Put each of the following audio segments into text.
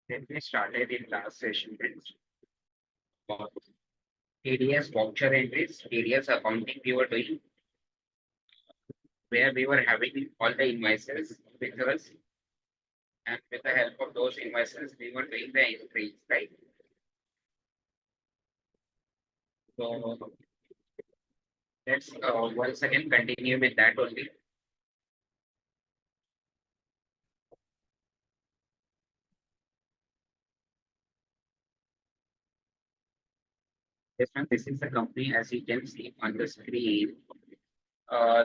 Then we started in last session with TDS voucher entries, TDS accounting we were doing, where we were having all the invoices with us, and with the help of those invoices, we were doing the entries, right? So let's once again continue with that only. This is the company as you can see on the screen.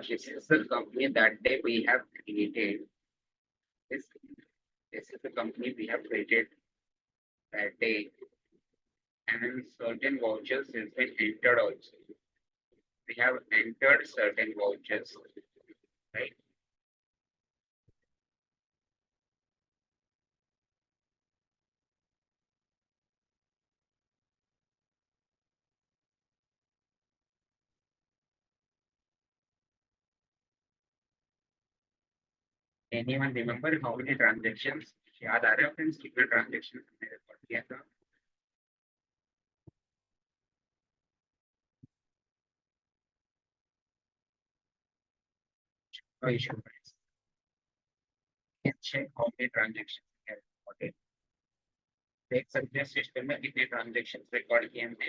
This is the company that day we have created. This, this is the company we have created that day, and certain vouchers has been entered also. We have entered certain vouchers, right? Anyone remember how many transactions? याद आ रहा है friends कितने transaction हमने record किया था? No issue, friends. You can check how many transactions we have recorded. देख सकते हैं सिस्टम में कितने ट्रांजेक्शन रिकॉर्ड किए हमने.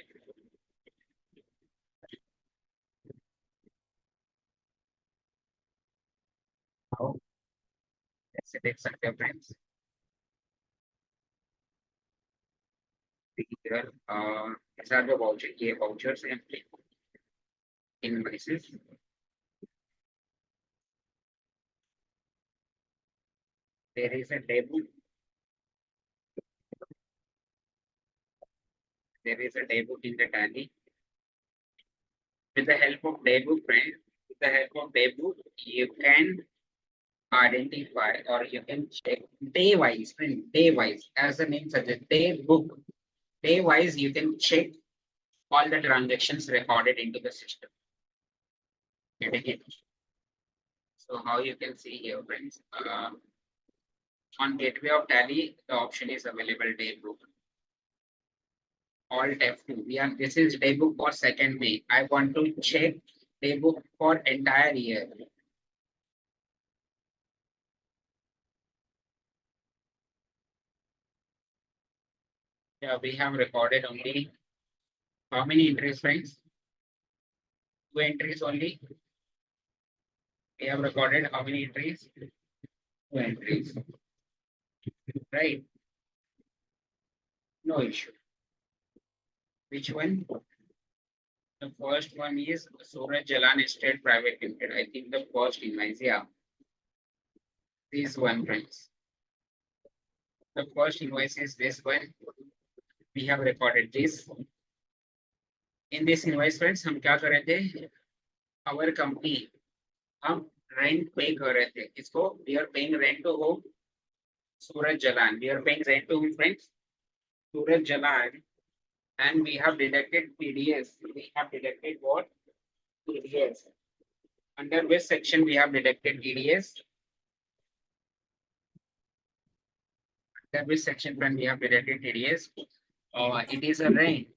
How? ऐसे देख सकते हैं friends. Here, these are the vouchers and invoices. There is a debut. There is a debut in the tally. With the help of debut, friends, with the help of debut, you can identify or you can check day wise, friend, day wise, as the name suggests, day book. Day wise, you can check all the transactions recorded into the system. Getting it? So how you can see here, friends, on gateway of tally, the option is available day book. Alt F2. This is day book for 2nd May. I want to check day book for entire year. Yeah, we have recorded only how many entries, friends? 2 entries only. We have recorded how many entries? 2 entries. Right? No issue. Which one? The first one is Suraj Jalan Estate Private Limited. I think the first invoice, yeah. This one, friends. The first invoice is this one. We have recorded this. In this invoice, friends, हम क्या कर रहे थे? Our company, हम rent pay कर रहे थे. इसको we are paying rent to whom? Suraj Jalan. We are paying rent to whom, friends? Suraj Jalan. And we have deducted TDS. We have deducted what? TDS. Under which section we have deducted TDS? Under which section when we have deducted TDS? It is a rent.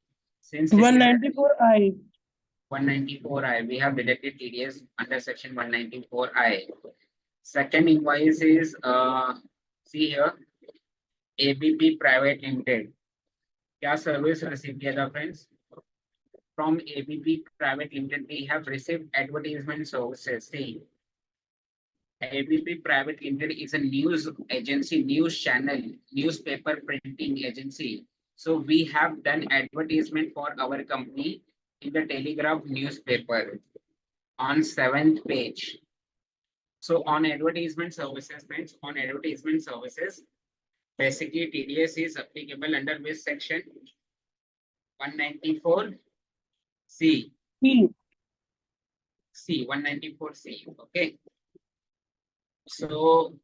Since 194I. 194I, we have deducted TDS under section 194I. Second invoice is, see here, ABP Private Limited. क्या service receive किया था friends? From ABP Private Limited, we have received advertisement services. See, ABP Private Limited is a news agency, news channel, newspaper printing agency. So we have done advertisement for our company in the Telegraph newspaper on 7th page. So on advertisement services, friends, on advertisement services, basically TDS is applicable under which section? 194C. C, 194C, okay. So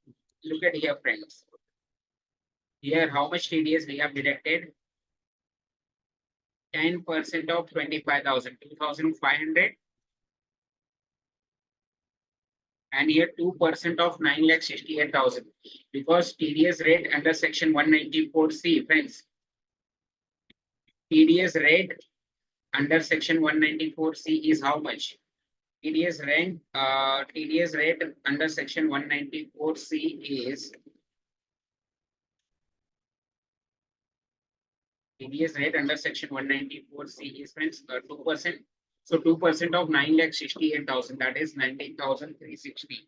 look at here, friends. Here, how much TDS we have deducted? 10% of 25,000, 2,500. and here 2% of 9,68,000 because TDS rate under section 194C, friends. TDS rate under section 194C is how much? TDS rate under section 194C is TDS rate under section 194C is, friends, 2%. So 2% of 9,68,000, that is 19,360.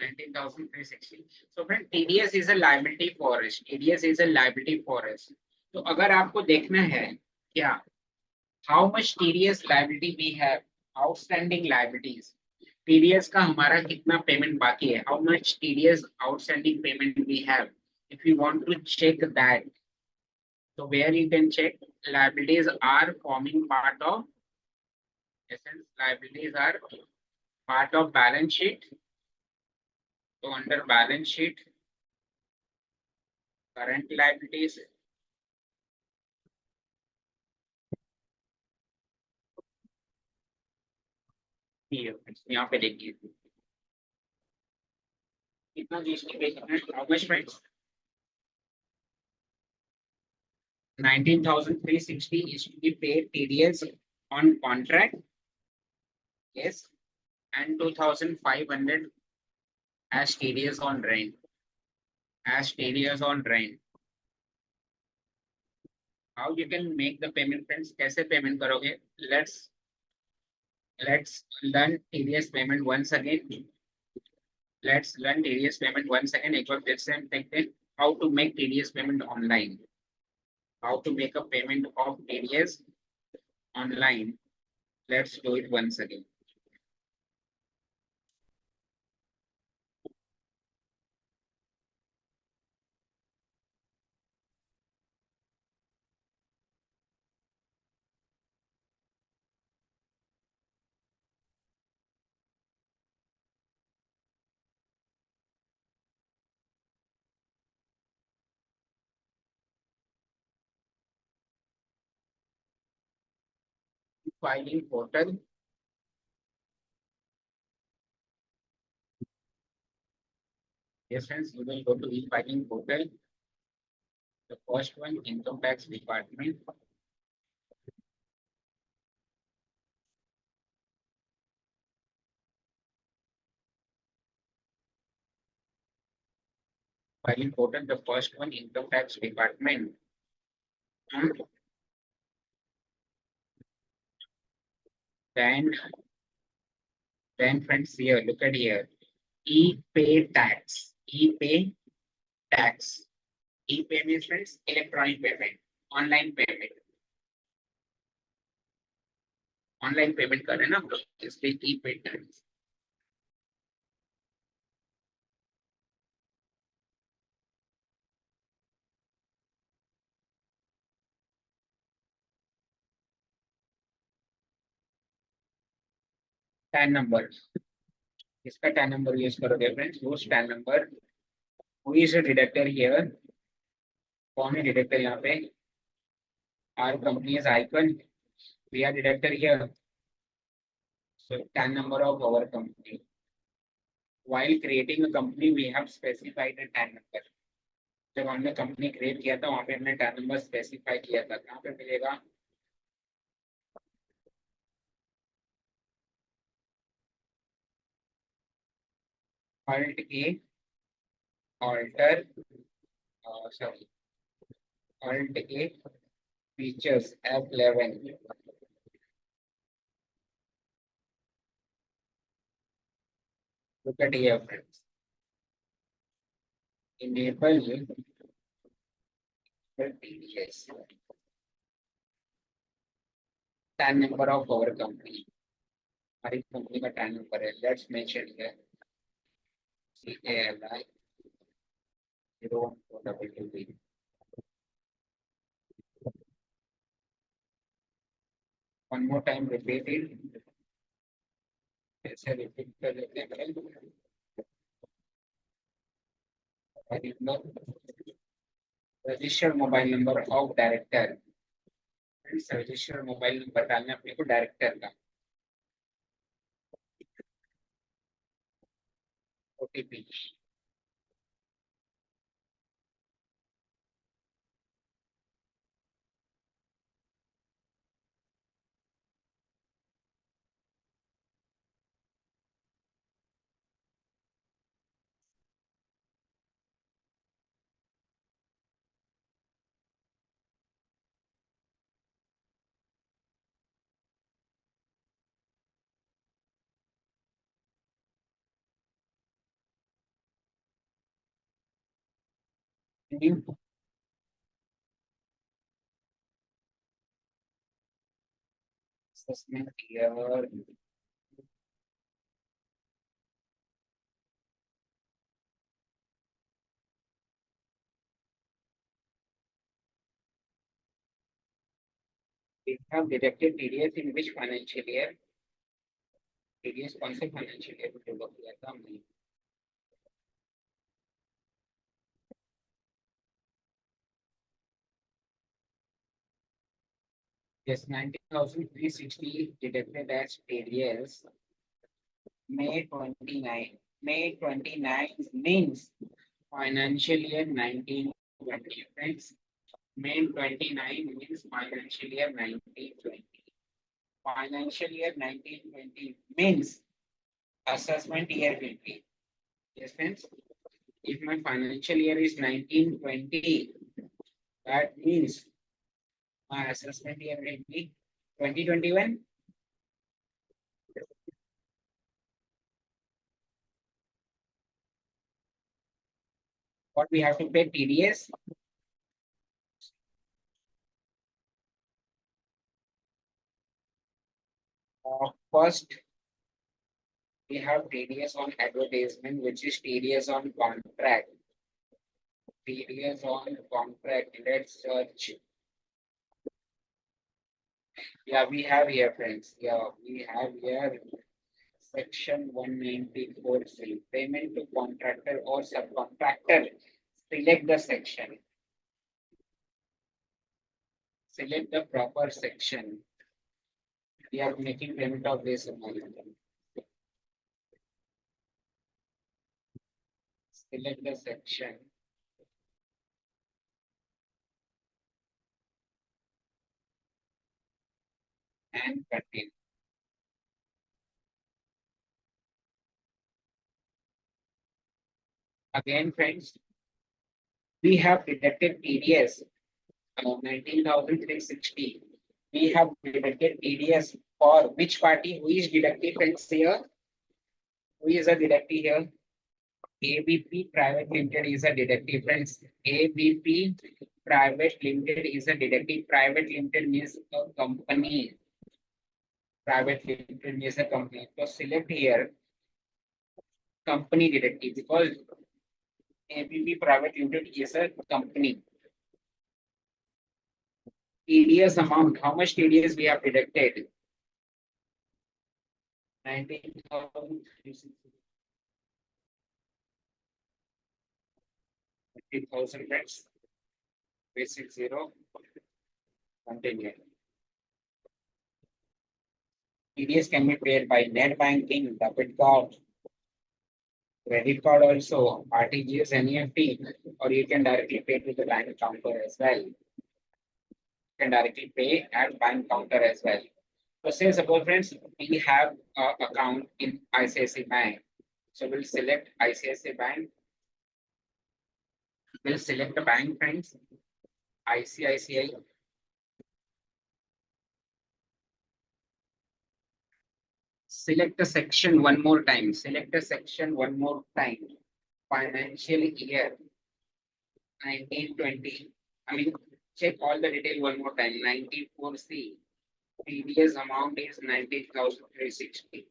19,360. So friend, TDS is a liability for us. TDS is a liability for us. तो अगर आपको देखना है क्या how much TDS liability we have, outstanding liabilities. TDS का हमारा कितना payment बाकी है, how much TDS outstanding payment we have. If you want to check that, so where you can check, liabilities are forming part of, essence liabilities are part of balance sheet. So under balance sheet, current liabilities, यहाँ पे देखिए कितना GST पे करना है, how much price? 19,360 is to be paid TDS on contract, yes, and 2,500 as TDS on rent, as TDS on rent. How you can make the payment, friends? कैसे payment करोगे? Let's learn TDS payment once again. Let's learn TDS payment once again. एक बार फिर से हम देखते हैं how to make TDS payment online. How to make a payment of TDS online. Let's do it once again. Filing portal. Yes, friends, you will go to e-filing portal. The first one, income tax department. Filing portal, the first one, income tax department. Then, friends, here, look at here. E-pay tax. E-pay tax. E-pay means, friends, electronic payment, online payment. Online payment कर रहे हैं ना हम लोग, इसलिए e-pay tax. Tan number, इसका tan number use करोगे friends, वो tan number, who is a deductor here? कौन है डिडक्टर यहाँ पे? Our company is icon. We are deductor here. So TAN number of our company. While creating a company, we have specified a TAN number. जब हमने company create किया था वहां पे हमने टैन नंबर स्पेसिफाई किया था, कहाँ पे मिलेगा? Alt A, alter, sorry, Alt A, features F11. Look at here, friends. Enable TDS. TAN number of our company. हमारी कंपनी का टैन नंबर है, let's mention here CALI 01422B. One more time repeat it. ऐसे repeat कर लेते हैं. Register mobile number of director. Register mobile number डालना अपने को डायरेक्टर का. OTP. New assessment here. We have deducted TDS in which financial year? TDS कौन से financial year में deduct किया था हमने? Yes, 19,360 deducted as TDS. May 29. May 29 means financial year 1920. Friends, May 29 means financial year 1920. Financial year 1920 means assessment year will be. Yes, friends. If my financial year is 1920, that means my assessment year will be 2021. What we have to pay TDS? First, we have TDS on advertisement, which is TDS on contract. TDS on contract. Let's search. Yeah, we have here, friends. Yeah, we have here section 194C. Payment to contractor or subcontractor. Select the section. Select the proper section. We are making payment of this amount. Select the section. And continue. Again, friends, we have deducted TDS 19,360. We have deducted TDS for which party? Who is deducted, friends, here? Who is a deducted here? ABP Private Limited is a deducted, friends. ABP Private Limited is a deducted. Private Limited means a company. Private Limited means a company. So select here company deducted because ABP Private Limited is a company. TDS amount, how much TDS we have deducted? 19,000. 20,000, friends. Basic 0. Continue. TDS can be paid by net banking, debit card, credit card also, RTGS, NEFT, or you can directly pay to the bank counter as well. You can directly pay at bank counter as well. So say suppose, friends, we have an account in ICICI Bank. So we'll select ICICI Bank. We'll select the bank, friends. ICICI. Select the section one more time. Select the section one more time. Financial year 1920. I mean, check all the detail one more time. 94C. TDS amount is 19,360.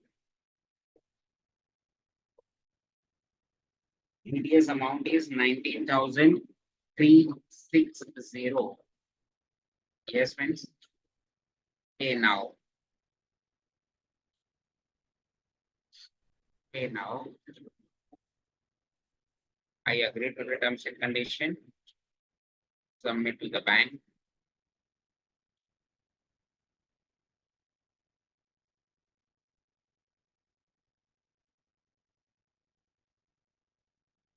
TDS amount is 19,360. Yes, friends. Okay, now. Okay, now. I agree to the terms and condition. Submit to the bank.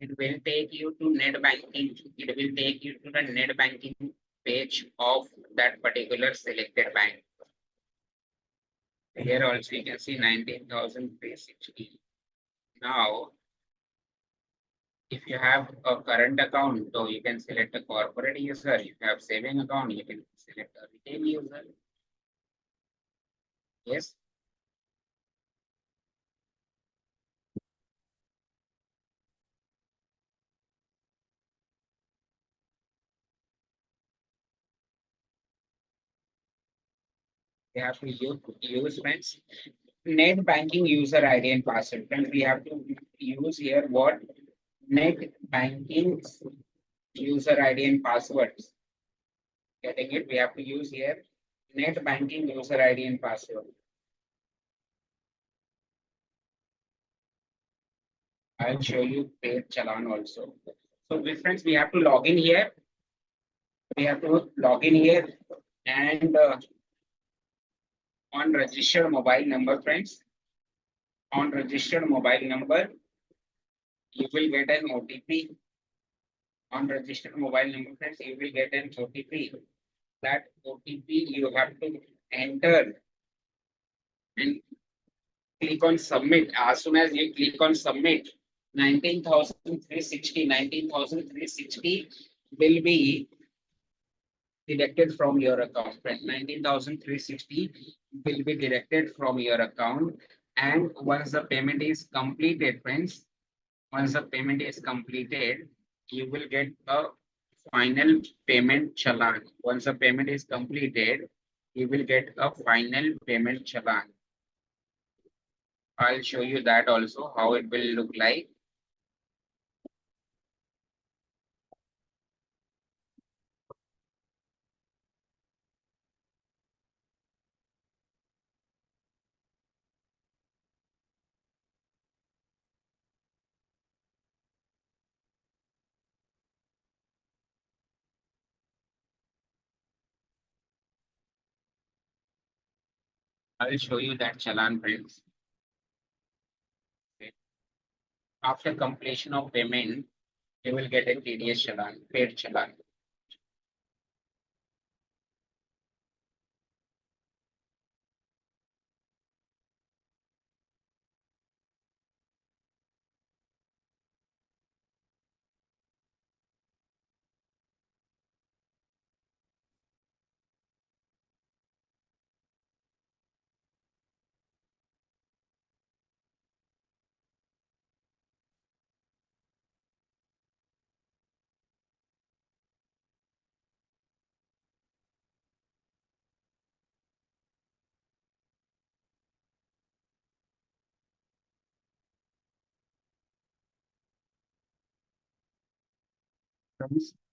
it will take you to net banking. It will take you to the net banking page of that particular selected bank. Here also you can see 19,360. Now, if you have a current account, so you can select a corporate user. If you have saving account, you can select a retail user. Yes. We have to use friends net banking user ID and password. Friends, we have to use here what net banking user ID and passwords. Getting it? We have to use here net banking user ID and password. I'll show you paid Challan also. So with friends, we have to log in here. We have to log in here and on registered mobile number, friends. On registered mobile number, you will get an OTP. On registered mobile number, friends, you will get an OTP. That OTP you have to enter and click on submit. As soon as you click on submit, 19,360 will be deducted from your account. 19,360 will be deducted from your account. And once the payment is completed, friends, once the payment is completed, you will get a final payment challan. Once the payment is completed, you will get a final payment challan. I'll show you that also, how it will look like. I'll show you that challan, friends. Okay. After completion of payment, you will get a TDS challan, paid challan.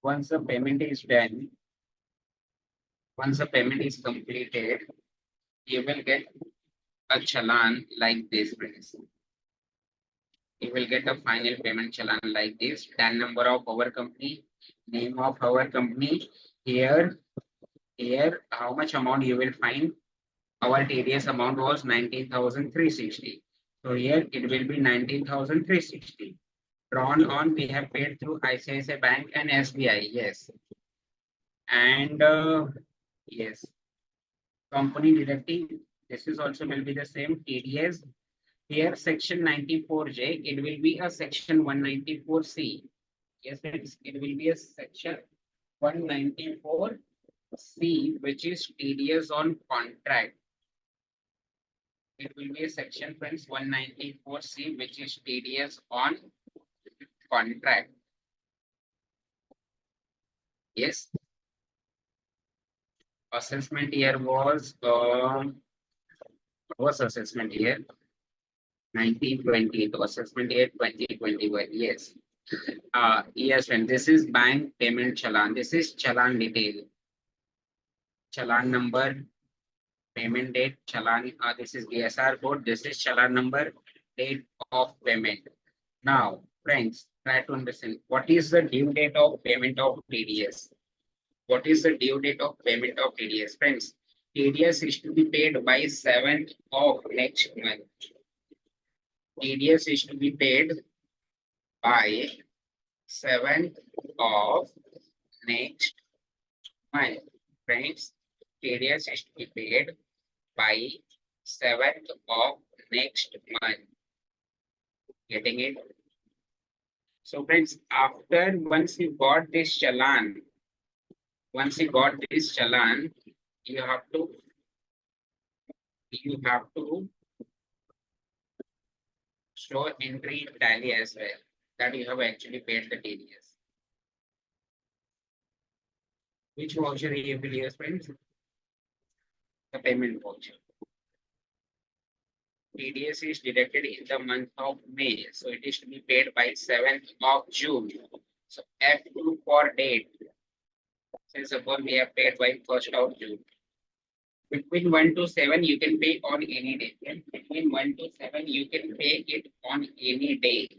Once the payment is done, once the payment is completed, you will get a challan like this, friends. You will get a final payment challan like this. TAN number of our company, name of our company. Here, how much amount you will find? Our TDS amount was 19,360. So here it will be 19,360. Drawn on, we have paid through ICICI Bank and SBI. Yes. And yes, company deducting. This is also will be the same TDS. Here, section 94J, it will be a section 194C. Yes, it will be a section 194C, which is TDS on contract. It will be a section, friends, 194C, which is TDS on contract. Yes. Assessment year was assessment year 1920. The assessment year 2021. Yes. Yes, friend. This is bank payment challan. This is challan detail. Challan number, payment date, challan. This is DSR code. This is challan number, date of payment. Now, friends, try to understand what is the due date of payment of TDS. What is the due date of payment of TDS, friends? TDS is to be paid by 7th of next month. TDS is to be paid by 7th of next month. Friends, TDS is to be paid by 7th of next month. Getting it? So friends, after once you got this challan, you have to show entry in tally as well that you have actually paid the TDS. Which voucher you will use, friends? The payment voucher. TDS is deducted in the month of May, so it is to be paid by 7th of June. So F2 for date. Since suppose we have paid by 1st of June. Between 1 to 7, you can pay on any day. And between 1 to 7, you can pay it on any day.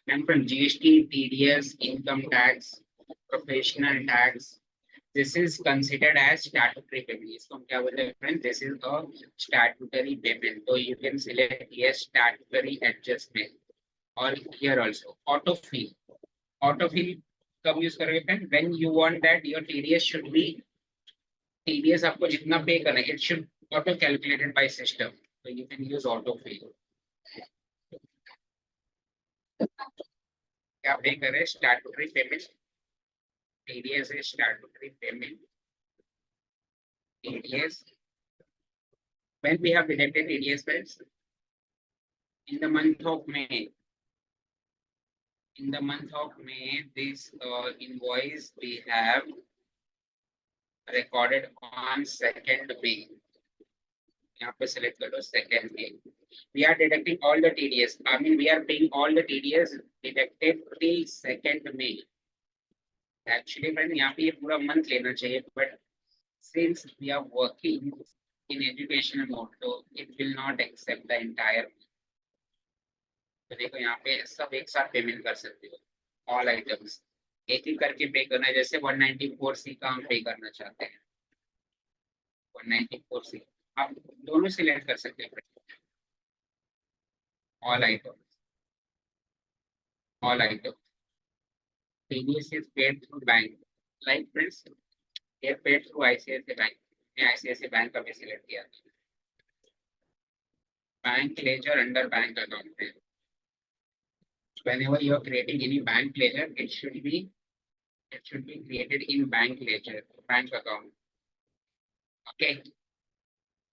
And from GST, TDS, income tax, professional tax, this is considered as statutory payment. इसको हम क्या बोलते हैं friend? This is a statutory payment. So you can select yes statutory adjustment. Or here also auto fill. Auto fill कब use करोगे friend? When you want that your TDS should be TDS आपको जितना पे करना है, it should auto calculated by system. So you can use auto fill. क्या पे करें? Statutory payment. TDS is statutory payment. TDS. When we have deducted TDS bills in the month of May. In the month of May, this invoice we have recorded on 2nd May. यहाँ पे select करो 2nd May. We are deducting all the TDS. I mean, we are paying all the TDS deducted till 2nd May. Actually, friend, यहाँ पे ये पूरा month लेना चाहिए, but since we are working in educational mode, so it will not accept the entire. तो देखो यहाँ पे सब एक साथ पेमेंट कर सकते हो, ऑल आइटम्स एक ही करके पे करना है. जैसे 194C का हम पे करना चाहते हैं, 194C आप दोनों सिलेक्ट कर सकते हैं. All items TDS is paid through bank. Like friends, they are paid through ICICI Bank. मैं ICICI Bank का भी सिलेक्ट किया. Bank ledger under bank account. Whenever you are creating any bank ledger, it should be created in bank ledger, bank account. Okay.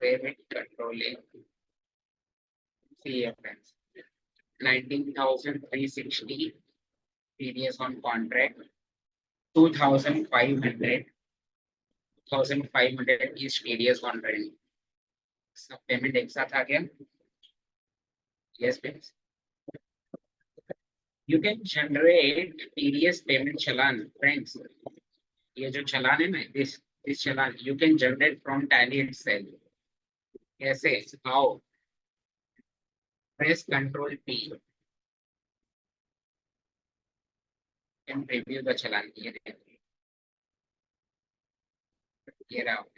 Payment controlling. See here, friends. 19,360 TDS on contract. 2,500. 2,500 is TDS on rent. सब payment एक साथ आ गया. Yes, please. You can generate TDS payment challan, friends. ये जो challan है ना, this challan you can generate from Tally itself. कैसे? How? Press Control P. Can preview the challan here. Here out.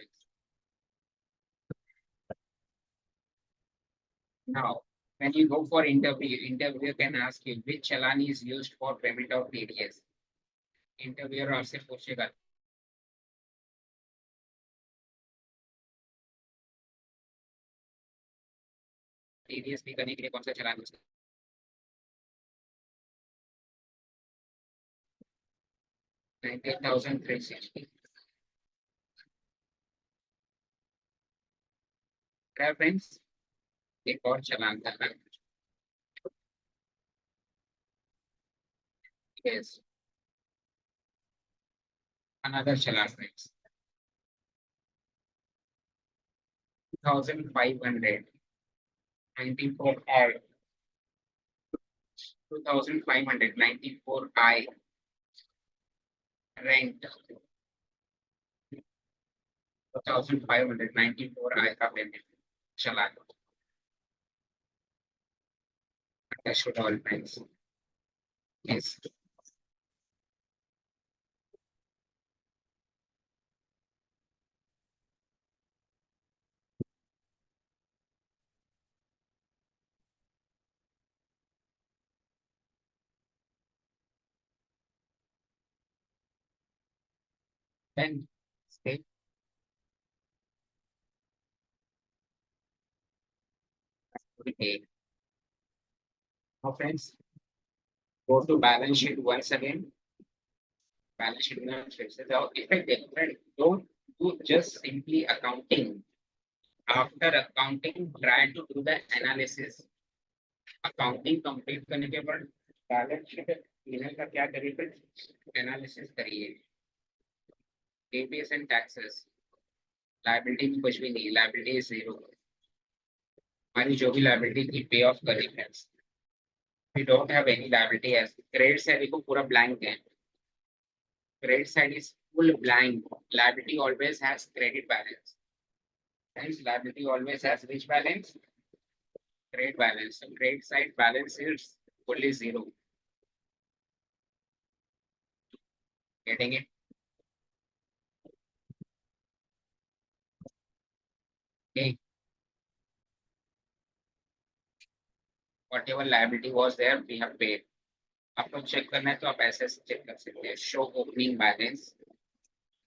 Now, when you go for interviewer can ask you which challan is used for payment of TDS. Interviewer आपसे पूछेगा. TDS पे करने के लिए कौन सा challan use करना? 19,360. Friends, एक और challan करना. Yes. Another challan, friends. 2,500. 94I. 2,594I. Rent. 2,594I का पेमेंट चला. That should all friends. Yes. Then stay. Okay. Now friends, go to balance sheet once again. Balance sheet once fixes out effective. Friend, don't do just simply accounting. After accounting, try to do the analysis. Accounting complete करने के बाद balance sheet clear का क्या करिए फिर analysis करिए TDS and taxes liability में कुछ भी नहीं लायबिलिटी इज जीरो हमारी जो भी लायबिलिटी थी पे ऑफ करी friends we don't have any liability as credit side देखो पूरा ब्लैंक है credit side is full blank liability always has credit balance friends liability always has which balance credit balance so credit side balance is fully zero getting it okay whatever liability was there we have paid आपको check करना है तो आप ऐसे check कर सकते हैं show opening balance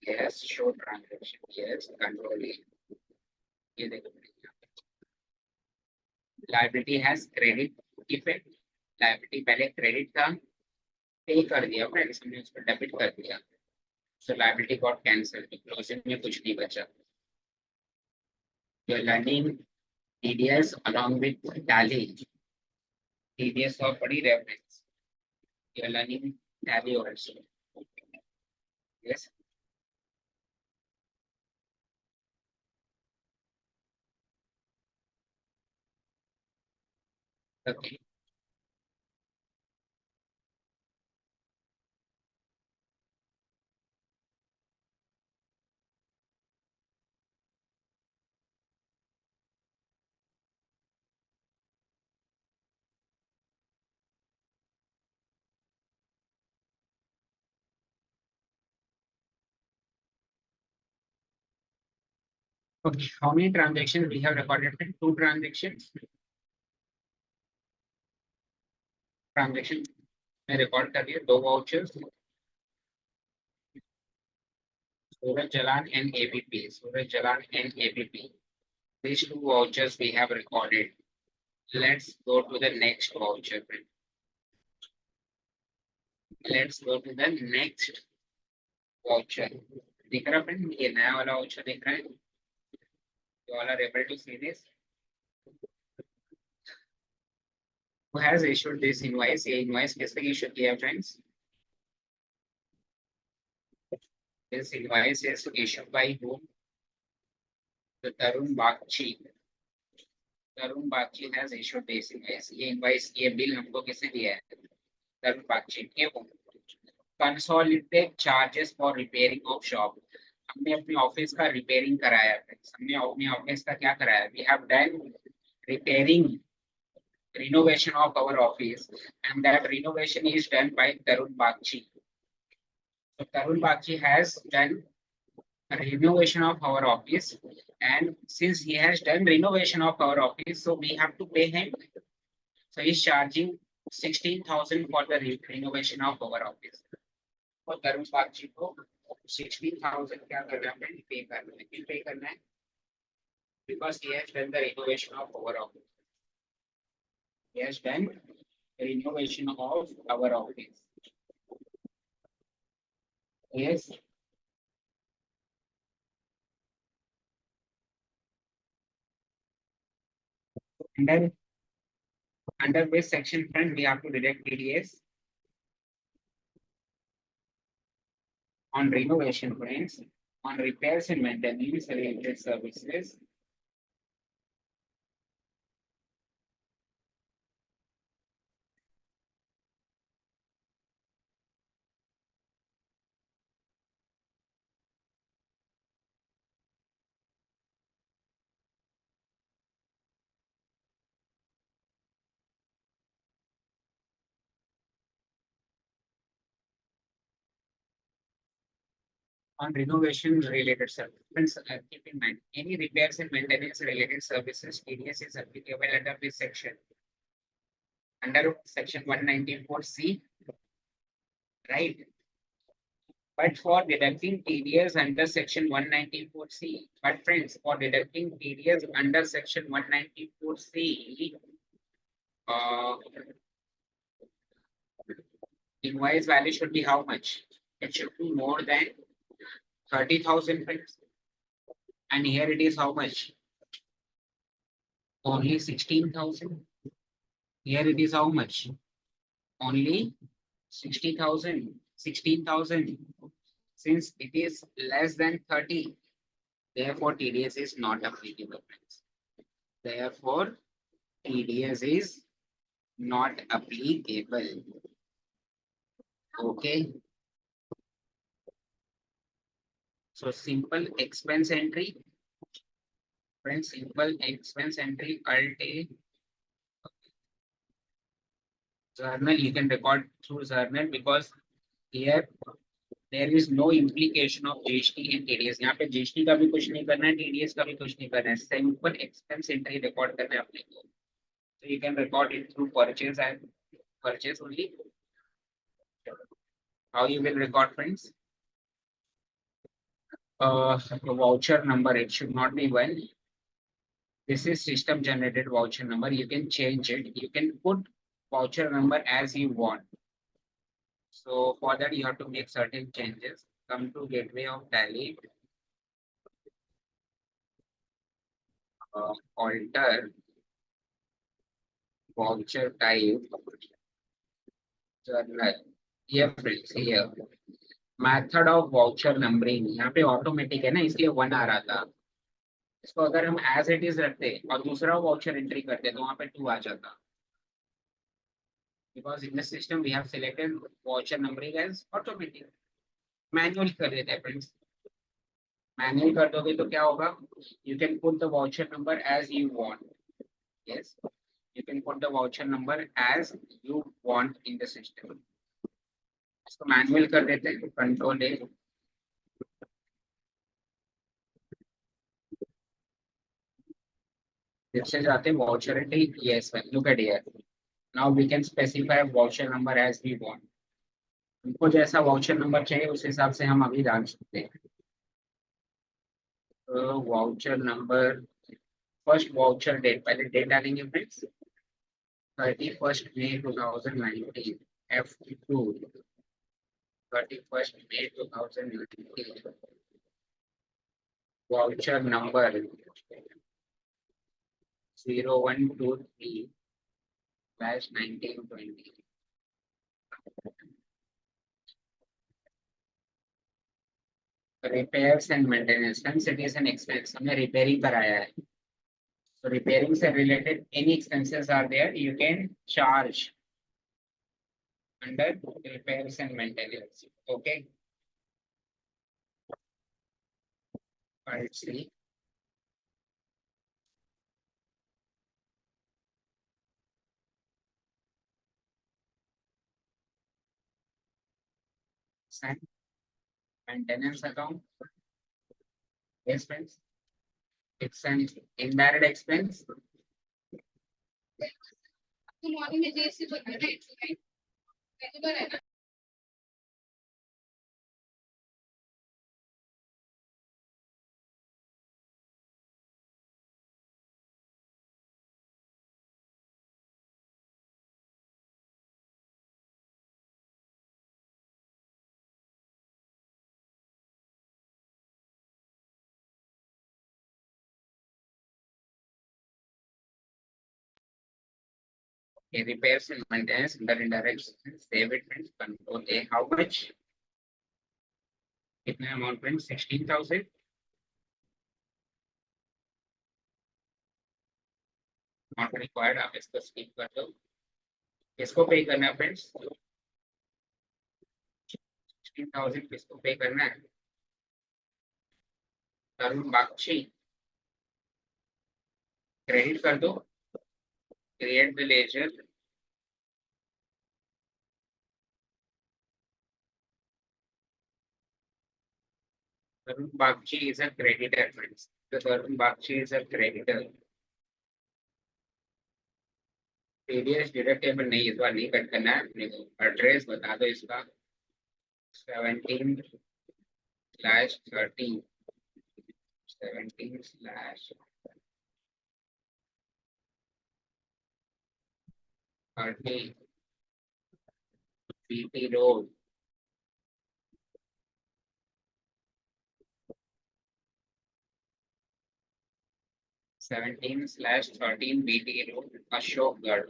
yes show transaction yes control ये देखो liability has credit effect liability पहले क्रेडिट था पे कर दिया फ्रेंड्स हमने उसको डेबिट कर दिया so liability got cancel closing में कुछ नहीं बचा you are learning TDS along with tally TDS और बड़ी reference you are learning tally also yes okay okay how many transactions we have recorded two transactions transaction में record कर दिए दो vouchers Suraj Challan and ABP Suraj Challan and ABP these two vouchers we have recorded let's go to the next voucher let's go to the next voucher दिख रहा friend ये नया वाला voucher दिख रहा है you all are able to see this who has issued this invoice ये invoice किसने issue किया friends this invoice is issued by whom the Tarun Bagchi Tarun Bagchi has issued this invoice ये invoice ये bill हमको किसने दिया है Tarun Bagchi ये consolidated charges for repairing of shop हमने अपने ऑफिस का रिपेयरिंग कराया हमने अपने ऑफिस का क्या कराया we have done repairing renovation of our office and that renovation is done by Tarun Bagchi. So Tarun Bagchi has done a renovation of our office and since he has done renovation of our office so we have to pay him. So he's charging 16,000 for the renovation of our office. For Tarun Bagchi को 16,000 क्या करना है पे करना है क्यों पे करना है because he has done the renovation of our office. He has done renovation of our office. Yes. Under under this section, friend, we have to deduct TDS on renovation, friends, on repairs and maintenance related services. On renovation related services, keep in mind any repairs and maintenance related services, TDS is applicable under this section. Under section 194C, right? But for deducting TDS under section 194C, but friends, for deducting TDS under section 194C, uh, invoice value should be how much? It should be more than 30,000 friends. And here it is how much? Only 16,000. Here it is how much? Only 60,000, 16,000. Since it is less than 30, therefore TDS is not applicable, friends. Therefore, TDS is not applicable. Okay. So simple expense entry. Friends, simple expense entry, alt journal, you can record through journal because here there is no implication of GST and TDS. यहाँ पे GST का भी कुछ नहीं करना है, TDS का भी कुछ नहीं करना है. Simple expense entry record करना है अपने को. So you can record it through purchase and purchase only. How you will record, friends? Voucher number, it should not be one. This is system generated voucher number. You can change it. You can put voucher number as you want. So for that, you have to make certain changes. Come to gateway of tally. Alter voucher type journal. Here, friends, here. Method of voucher numbering. यहाँ पे automatic है ना, इसलिए 1 आ रहा था. इसको अगर हम एज इट इज रखते और दूसरा वाउचर एंट्री करते तो वहां पे 2 आ जाता. Because in the system we have selected voucher numbering as automatic. Manual कर देते हैं friends. Manual कर दोगे तो क्या होगा? You can put the voucher number as you want. Yes, you can put the voucher number as you want in the system. इसको manual कर देते हैं. Control A. इससे जाते हैं voucher entry. Yes, look at here. Now we can specify voucher number as we want. हमको जैसा voucher number चाहिए उस हिसाब से हम अभी डाल सकते हैं. तो voucher number, first voucher date, पहले डेट डालेंगे friends. 31 May 2019 F2. 31 May 2019. Voucher number 0123/1920. repairs and maintenance. Hence it is an expense. हमने repairing कराया है. So repairing से related any expenses are there, you can charge under repairs and maintenance. Okay. Let's see. Maintenance account. Yes, friends. It's an indirect expense. Okay, repairs and maintenance under indirect expense. Save it, friends. Control A. How much? कितना amount, friends? 16,000. Not required. आप इसको skip कर दो. किसको पे करना है, friends? 16,000 किसको पे करना है? तरुण बागची. क्रेडिट कर दो. Create the ledger. Tarun Bagchi is a creditor, friends. The Tarun Bagchi is a creditor. TDS deductible नहीं, इस बार नहीं कट करना है. एड्रेस बता दो इसका. 17 slash 13, 17 slash 30 BT road, 17 slash 13 BT road, Ashokgarh,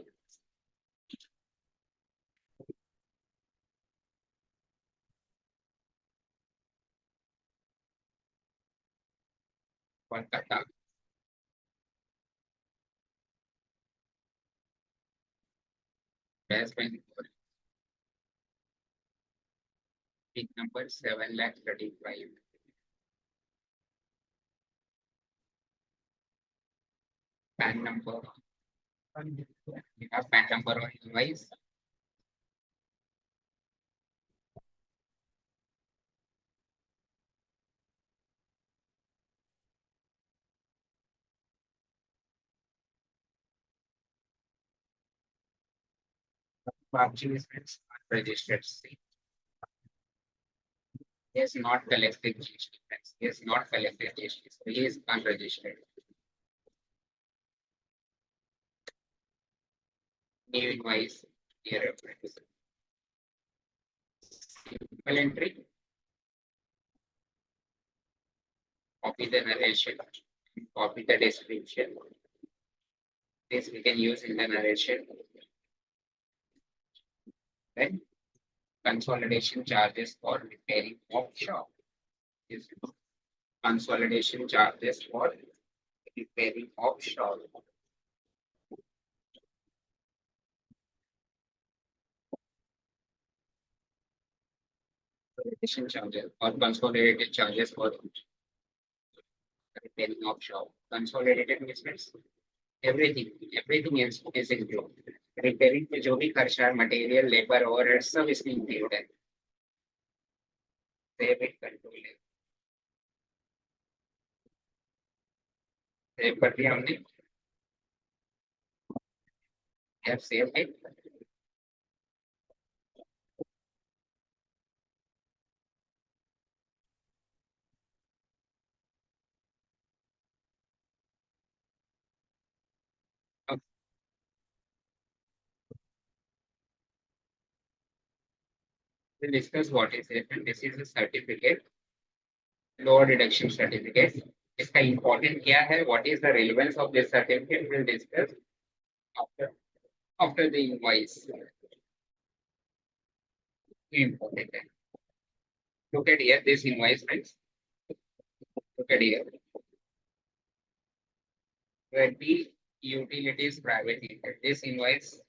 Kolkata. West Bengal. Big number 7 lakh 35. PAN number. You have PAN number on invoice. Purchase is unregistered. C. He is not collected GST tax. He is not collected GST. So he is unregistered. New invoice. Here reference. Simple entry. Copy the narration. Copy the description. This we can use in the narration. Then consolidation charges for repairing of shop. Is consolidation charges for repairing of shop. Consolidation charges or consolidated charges for repairing of shop. Consolidated means everything is included. Repairing पे जो भी खर्चा है, material, labor, overhead सब इसमें included है. Save it, control it. Save कर दिया हमने. Have saved it. We'll discuss what is it, and this is a certificate, lower deduction certificate. इसका important क्या है? What is the relevance of this certificate? We'll discuss after the invoice. Important. Look at here, this invoice, friends. Look at here. Where the utilities private limited. This invoice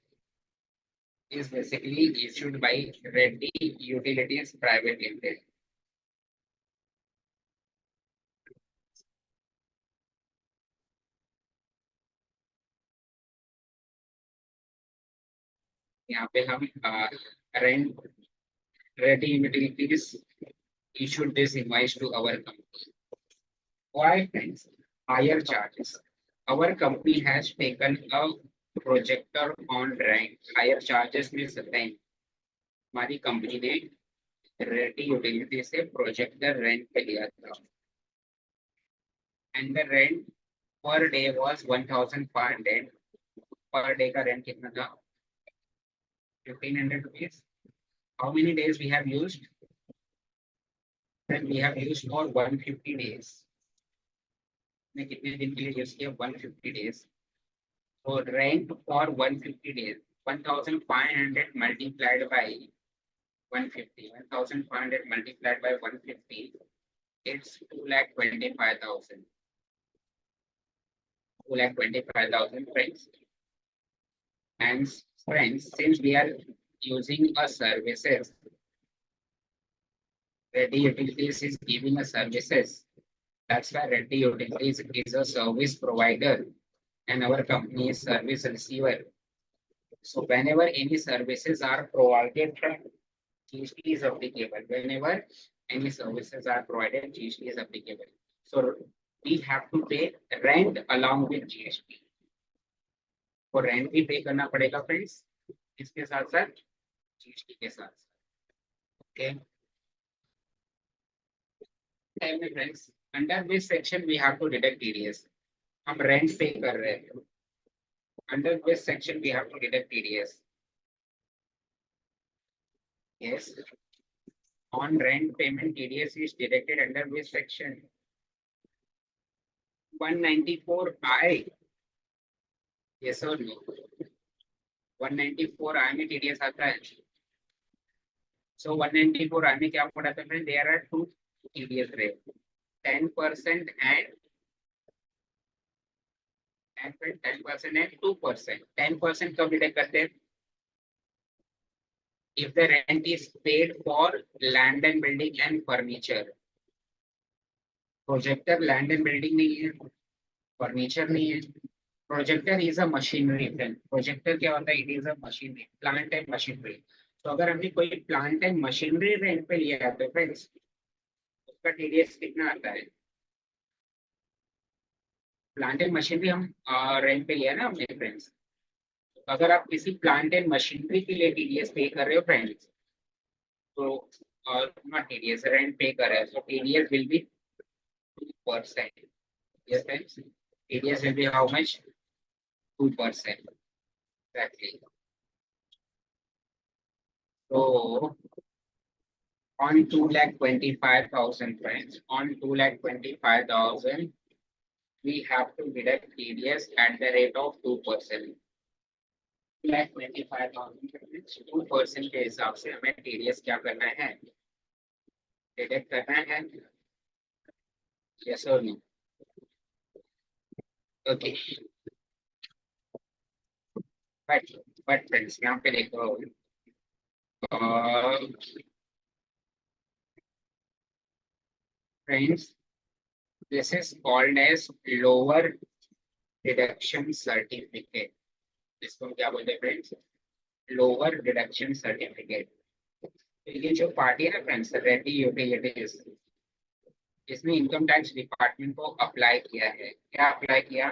is basically issued by Reddy Utilities Private Limited. यहाँ पे हम rent Reddy Utilities issued this invoice to our company. Why, friends? Higher charges. Our company has taken a projector on rent. Higher charges means rent. हमारी company ने Reddy Utilities से projector rent पे लिया था. And the rent per day was 1,500. Per day का rent कितना था? 1,500 rupees. How many days we have used? Then we have used for 150 days. ने कितने दिन के लिए यूज किया? 150 days. So rent for 150 days. 1,500 multiplied by 150. 1,500 multiplied by 150. It's 2,25,000. 2,25,000 friends. And friends, since we are using a services, Reddy Utilities is giving a services. That's why Reddy Utilities is a service provider and our company is service receiver. So whenever any services are provided, GST is applicable. Whenever any services are provided, GST is applicable. So we have to pay rent along with GST. और rent भी पे करना पड़ेगा friends, इसके साथ साथ GST के साथ. Okay Tell me friends, under which section we have to deduct TDS? हम rent pay कर रहे हैं. Under which section we have to deduct TDS? Yes. On rent payment, TDS is deducted under which section? 194I. Yes or no? 194I में TDS आता है. So 194I में क्या पढ़ा था मैंने? There are two TDS rates, 10% and 10% and 2%. 10% कब deduct करते हैं? If the rent is paid for land and building and furniture. Projector land and building नहीं है, furniture नहीं है. Projector is a machinery. Projector क्या होता है? It is a machinery, plant and machinery. तो अगर हमने कोई plant and machinery रेंट पे लिया है तो फ्रेंड्स उसका TDS कितना आता है? प्लांट एंड मशीनरी हम रेंट पे लिया ना हमने फ्रेंड्स. अगर आप किसी प्लांट एंड मशीनरी के लिए TDS पे कर रहे हो फ्रेंड्स, तो नॉट TDS रेंट पे कर रहे हो, so TDS will be 2%. Yes friends, TDS will be how much? 2%. Exactly. So on 2,25,000 friends, on 2,25,000 we have to deduct TDS at the rate of 2%. 2,25,000 2% के हिसाब से हमें TDS क्या करना है? डिडक्ट करना है. Yes or no? Okay. But friends, यहाँ पे देखो, friends, this is called as lower deduction certificate. इसको हम क्या बोलते हैं फ्रेंड्स? Lower deduction certificate. ये जो पार्टी है ना फ्रेंड्स, रेडी यूटिलिटीज, इसने इनकम टैक्स डिपार्टमेंट को अप्लाई किया है. क्या अप्लाई किया?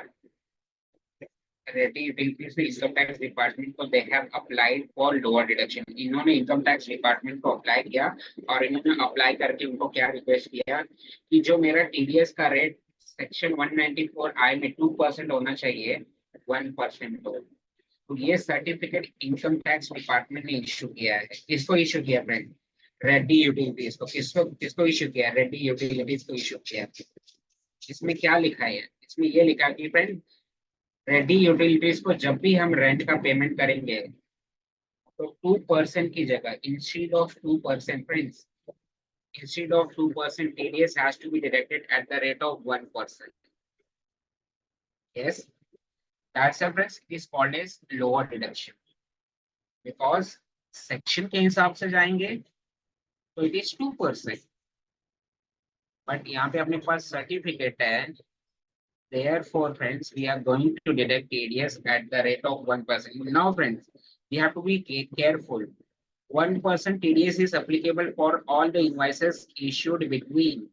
रेडी यूटिलिटीज ने इनकम टैक्स डिपार्टमेंट को they have applied for lower deduction. इन्होंने इनकम टैक्स डिपार्टमेंट को अप्लाई किया और इन्होंने अप्लाई करके उनको क्या रिक्वेस्ट किया कि जो मेरा TDS का रेट सेक्शन 194I में 2% होना चाहिए, 1% हो. तो ये सर्टिफिकेट इनकम टैक्स डिपार्टमेंट ने इशू किया है. किसको इशू किया फ्रेंड? रेडी यूटिलिटीज को. किसको इशू किया? रेडी यूटिलिटीज को इशू किया. इसमें क्या लिखा है? इसमें ये लिखा कि फ्रेंड रेडी यूटिलिटीज को जब भी हम रेंट का पेमेंट करेंगे तो 2% की जगह instead of 2% friends, instead of 2% TDS has to be deducted at the rate of 1%. Yes, that's a friends is called as lower deduction because section के हिसाब से जाएंगे तो it is 2%. But यहाँ पे अपने पास सर्टिफिकेट है, therefore friends we are going to deduct TDS at the rate of 1%. Now friends we have to be careful. 1% TDS is applicable for all the invoices issued between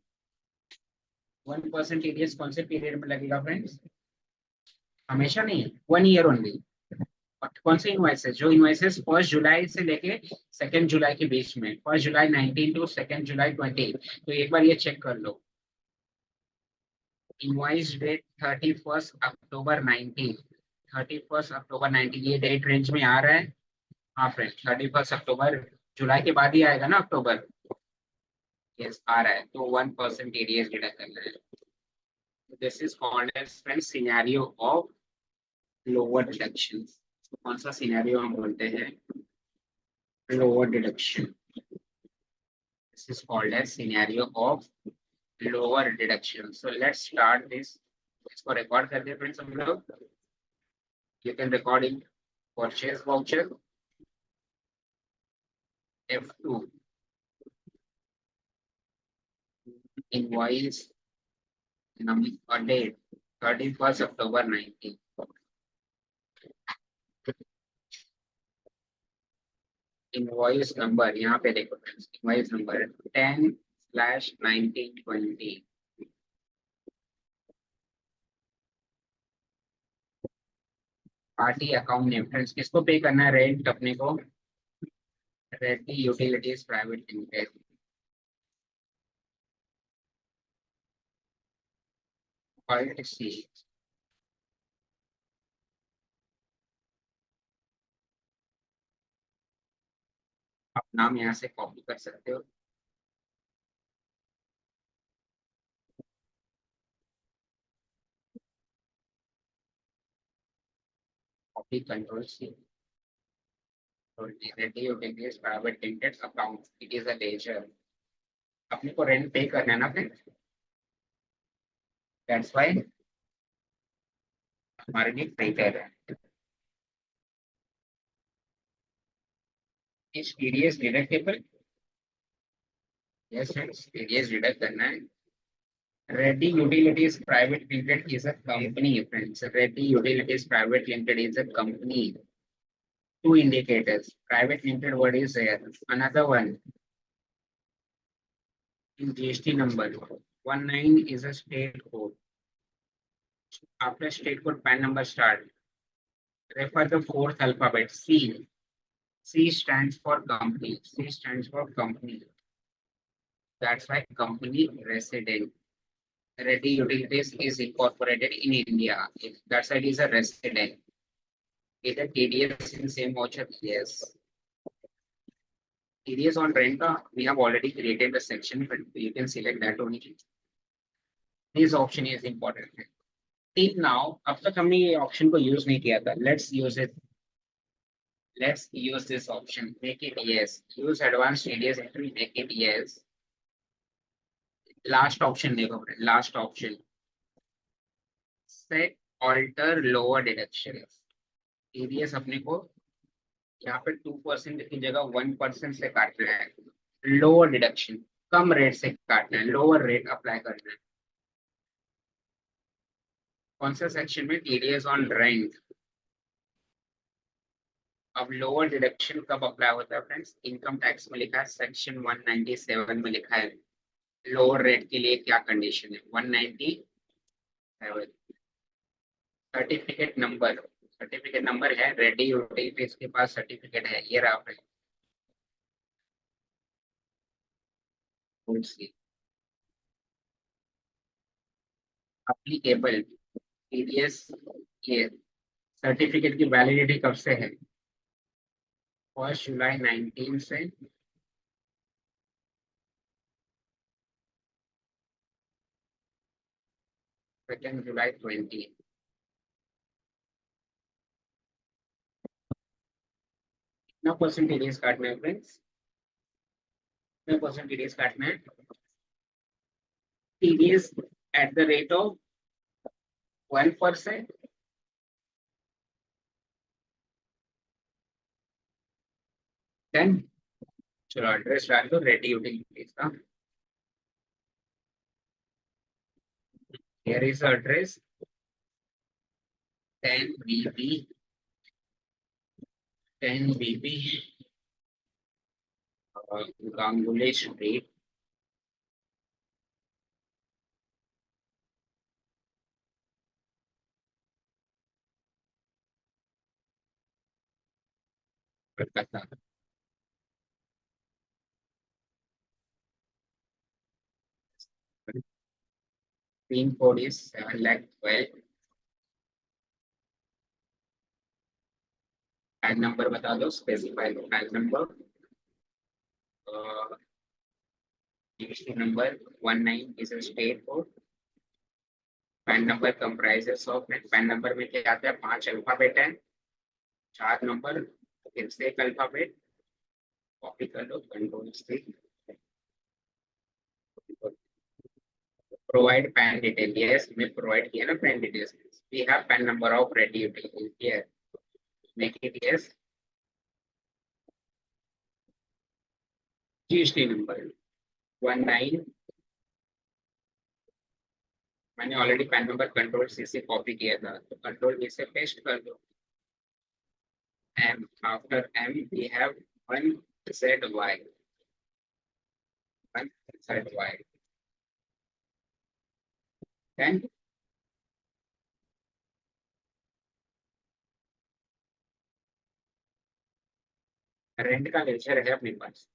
1% TDS कौन से period में लगेगा friends? हमेशा नहीं, 1 year only. कौन से invoices? जो invoices 1 जुलाई से लेके 2 जुलाई के बीच में, 1 जुलाई 19 टू 2 जुलाई 20. तो एक बार ये चेक कर लो. इनवॉइस डेट 31 अक्टूबर 19, 31 अक्टूबर 19 ये डेट रेंज में आ रहा है. हाँ फ्रेंड 31 अक्टूबर, जुलाई के बाद ही आएगा ना अक्टूबर. यस आ रहा है, तो 1% TDS डिडक्ट करना है. This is called as friend scenario of lower deduction. कौन सा सिनेरियो हम बोलते हैं? Lower deduction. This is called as scenario of lower deduction. So let's start this. इसको रिकॉर्ड करते हैं फ्रेंड्स हम लोग. You can record in purchase voucher F2, invoice number date 31st October 19. Invoice number यहाँ पे देखो friends, invoice number 10/1920. Party account name friends, किसको पे करना है रेंट? अपने को ready utilities private limited. Alt C। आप नाम यहाँ से कॉपी कर सकते हो। Copy control C। Ready utilities private limited account. It is a ledger. अपने को रेंट पे करना है ना फ्रेंड, दैट्स व्हाई हमारे लिए प्रीपेड है। इस TDS deductible, yes friends, TDS deduct करना है। Ready Utilities Private Limited is a company, friends. Ready Utilities Private Limited is a company. Two indicators. Private Limited word is there. Another one in GST number. 19 is a state code. After state code, PAN number start. Refer the fourth alphabet C. C stands for company. C stands for company. That's why company resident. Ready Utilities is incorporated in India. That's why it is a resident. Is a TDS in same voucher? Yes. TDS on rent, we have already created the section, but you can select that only. This option is important. Till now, अब तक हमने ये option को use नहीं किया था. Let's use it. Let's use this option. Make it yes. Use advanced TDS entry. Make it yes. Last option देखो. Last option. Set alter lower deduction. TDS अपने को यहाँ पे 2% की जगह 1% से काटना है। लोअर डिडक्शन, कम रेट से काटना है, लोअर रेट अप्लाई करना है। कौन सा सेक्शन में? TDS on rent. अब लोअर डिडक्शन कब अप्लाई होता है फ्रेंड्स? इनकम टैक्स में लिखा है सेक्शन 197 में लिखा है लोअर रेट के लिए क्या कंडीशन है। 197 सर्टिफिकेट नंबर है रेडी यूटिलिटीज के पास सर्टिफिकेट है, ये रहा फ्रेंड्स। एप्लीकेबल टीडीएस ये सर्टिफिकेट की वैलिडिटी कब से है? 1 जुलाई 19 से 2 जुलाई 20। कितना परसेंट टीडीएस काटना है फ्रेंड्स? कितना परसेंट टीडीएस काटना है? TDS at the rate of 1%। Then चलो एड्रेस डाल दो रेडी यूटिलिटीज का। Here is address 10 BB Ganguly street, Calcutta. Pin code is 7,12,000। PAN number बता दो, specify PAN number. GST number 19 is a state code. PAN number comprises of, PAN number में क्या आता है? 5 अल्फाबेट है, 4 नंबर, फिर से एक अल्फाबेट। कॉपी कर लो, कंट्रोल से प्रोवाइड पैन डिटेल। यस, मैं प्रोवाइड किया ना PAN details. We have PAN number of ready utilities here, make it yes. GST number 19, मैंने already PAN number control C से कॉपी किया था, तो कंट्रोल वी से पेस्ट कर दो। M, after M we have 1ZY, 1ZY। Then rent का ledger है अपने पास।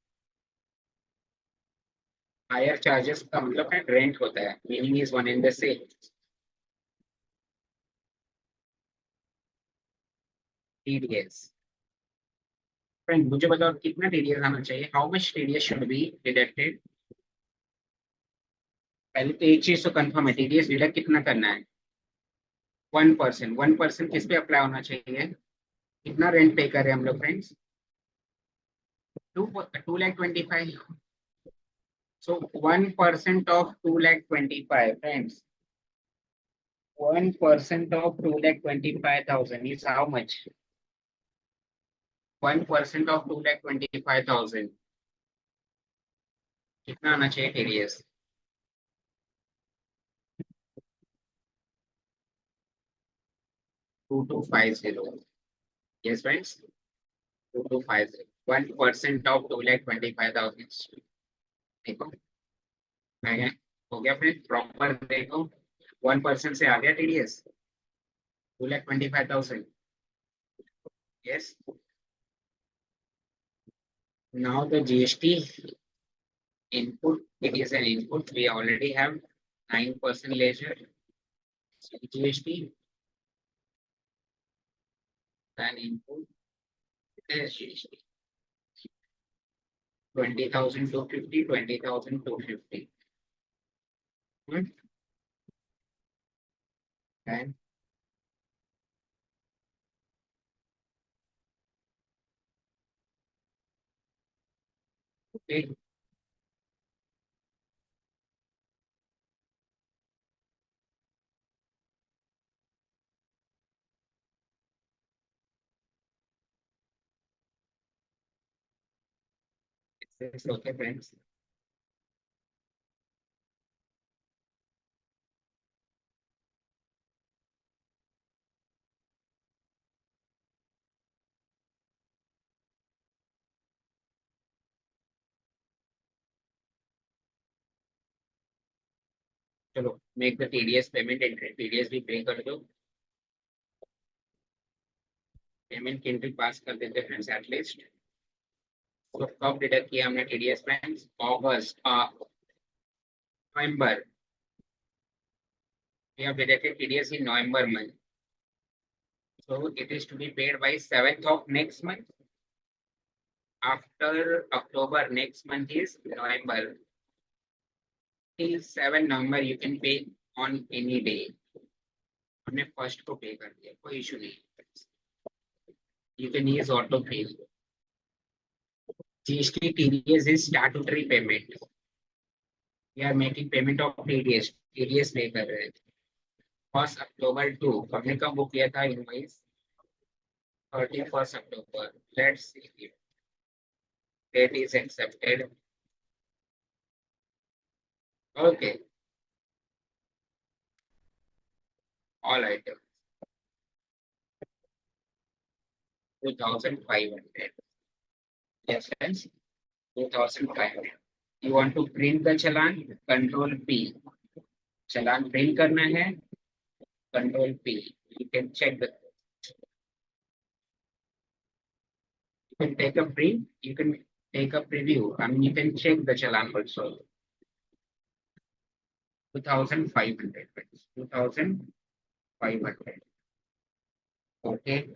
हायर चार्जेस का मतलब है रेंट होता है, meaning is one and the same. TDS. Friend मुझे बताओ कितना TDS आना चाहिए, how much TDS should be deducted. पहले तो एक चीज तो कंफर्म है, TDS डिडक्ट कितना करना है, 1%। 1% किस पे अप्लाई होना चाहिए, कितना रेंट पे कर रहे हैं हम लोग friends, 2,25,000। So 1% of 2,25,000 friends, 1% of 2,25,000 is how much? 1% of 2,25,000 कितना आना चाहिए TDS? 2,250. Yes, friends. 2,250. 1% of 2,25,000. देखो आ गया, हो गया फ्रेंड प्रॉपर देखो, 1% से आ गया TDS 2,25,000. Yes. Now the GST input, it is an input. We already have 9% leisure. So GST an input is GST. 20,250, 20,250. And okay, it's okay, friends. चलो make the TDS payment entry. TDS भी पे कर दो, payment की entry पास कर देते friends at least. तो कब डिडक्ट किया हमने TDS friends, August November, we have deducted TDS in November month. So it is to be paid by 7th of next month. After October, next month is November. Till 7 November you can pay on any day. हमने first को पे कर दिया, कोई issue नहीं, you can use auto pay. GST TDS is statutory payment. We are making payment of TDS. TDS पे कर रहे हैं। 1st October to हमने कब बुक किया था invoice, 31st October. Let's see if date is accepted. Okay, all items 2,500. Yes, friends, 2,500. You want to print the challan? Control P. Challan print करना है, Control P. You can check the. You can take a print. You can take a preview. I mean, you can check the challan also. 2,500. 2,500. Okay.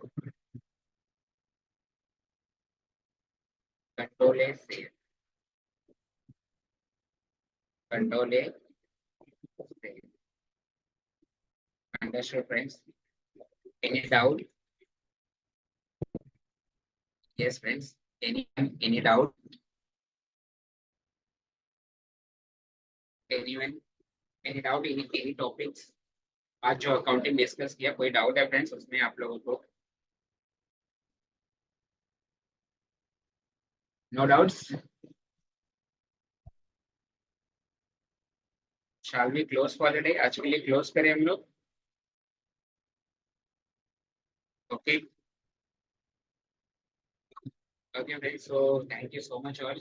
Control A, save. Control A, save. Understood, friends? Any doubt? Yes, friends. Any doubt? Anyone? Any doubt? Any topics? आज जो accounting discuss किया, कोई doubt है friends उसमें आप लोगों को? No doubts? Shall we close for the day? आज के लिए क्लोज करें हम लोग। Okay. Okay, friends. So thank you so much all.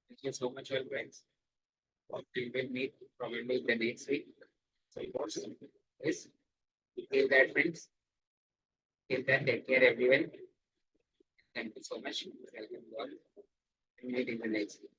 Thank you so much all, friends. We will meet probably the next week. So yes, till that, friends. Till then, take care, everyone. Thank you so much. Welcome to all. We'll meet in the next week.